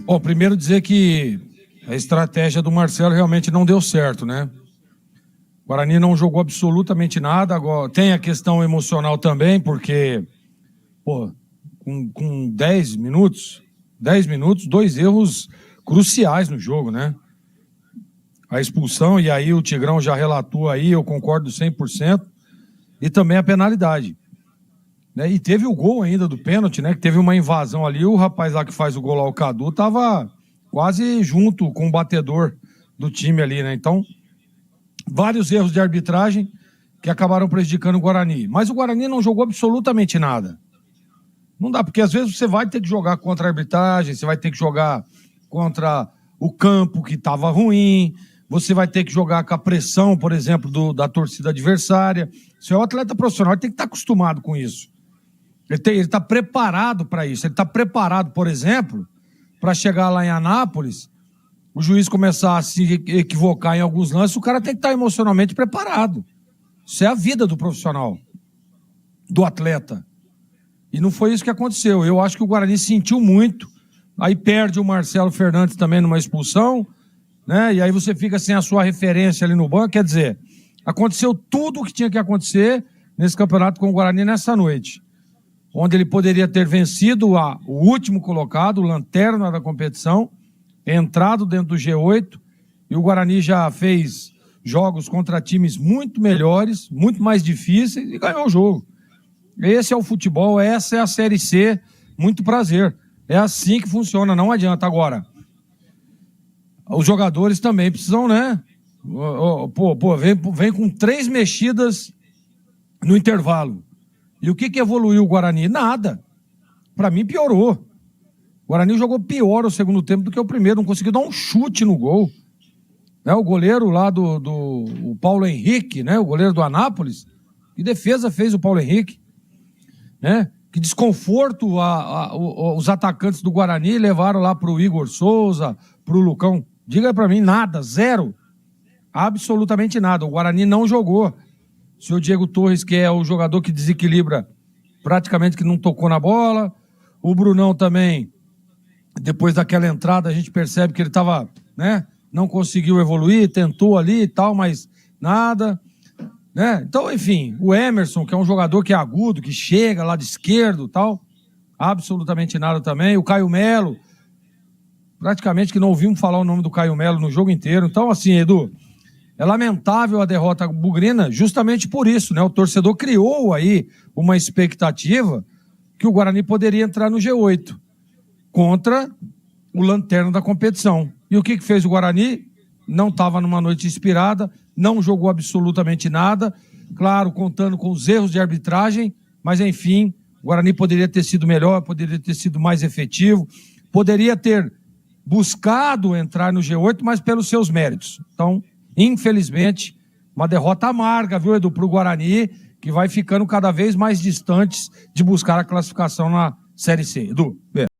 Bom, primeiro dizer que a estratégia do Marcelo realmente não deu certo, né? O Guarani não jogou absolutamente nada. Agora, tem a questão emocional também, porque, pô, com 10 minutos, 2 erros cruciais no jogo, né? A expulsão, e aí o Tigrão já relatou aí, eu concordo 100%, e também a penalidade. Né? E teve o gol ainda do pênalti, né? Que teve uma invasão ali, o rapaz lá que faz o gol lá, o Cadu, tava quase junto com o batedor do time ali, né? Então, vários erros de arbitragem que acabaram prejudicando o Guarani. Mas o Guarani não jogou absolutamente nada. Não dá, porque às vezes você vai ter que jogar contra a arbitragem, você vai ter que jogar contra o campo que estava ruim, você vai ter que jogar com a pressão, por exemplo, da torcida adversária. Se é um atleta profissional, ele tem que estar acostumado com isso. Ele está preparado para isso. Ele está preparado, por exemplo, para chegar lá em Anápolis, o juiz começar a se equivocar em alguns lances, o cara tem que estar emocionalmente preparado. Isso é a vida do profissional, do atleta. E não foi isso que aconteceu. Eu acho que o Guarani sentiu muito, aí perde o Marcelo Fernandes também numa expulsão, né? E aí você fica sem a sua referência ali no banco. Quer dizer, aconteceu tudo o que tinha que acontecer nesse campeonato com o Guarani nessa noite, onde ele poderia ter vencido o último colocado, o lanterna da competição, entrado dentro do G8, e o Guarani já fez jogos contra times muito melhores, muito mais difíceis, e ganhou o jogo. Esse é o futebol, essa é a Série C, muito prazer. É assim que funciona, não adianta. Agora, os jogadores também precisam, né? Vem com 3 mexidas no intervalo. E o que evoluiu o Guarani? Nada. Para mim, piorou. O Guarani jogou pior o segundo tempo do que o primeiro, não conseguiu dar um chute no gol. Né? O goleiro lá o Paulo Henrique, né? O goleiro do Anápolis, que defesa fez o Paulo Henrique? Né? Que desconforto os atacantes do Guarani levaram lá para o Igor Souza, para o Lucão. Diga para mim, nada, zero. Absolutamente nada. O Guarani não jogou. O senhor Diego Torres, que é o jogador que desequilibra, praticamente que não tocou na bola. O Brunão também, depois daquela entrada, a gente percebe que ele estava, né? Não conseguiu evoluir, tentou ali e tal, mas nada. Né? Então, enfim, o Emerson, que é um jogador que é agudo, que chega lá de esquerdo e tal, absolutamente nada também. O Caio Melo, praticamente que não ouvimos falar o nome do Caio Melo no jogo inteiro. Então, assim, Edu, é lamentável a derrota bugrina justamente por isso, né? O torcedor criou aí uma expectativa que o Guarani poderia entrar no G8 contra o lanterna da competição. E o que fez o Guarani? Não estava numa noite inspirada, não jogou absolutamente nada, claro, contando com os erros de arbitragem, mas enfim, o Guarani poderia ter sido melhor, poderia ter sido mais efetivo, poderia ter buscado entrar no G8, mas pelos seus méritos. Então, infelizmente, uma derrota amarga, viu, Edu, para o Guarani, que vai ficando cada vez mais distantes de buscar a classificação na Série C. Edu.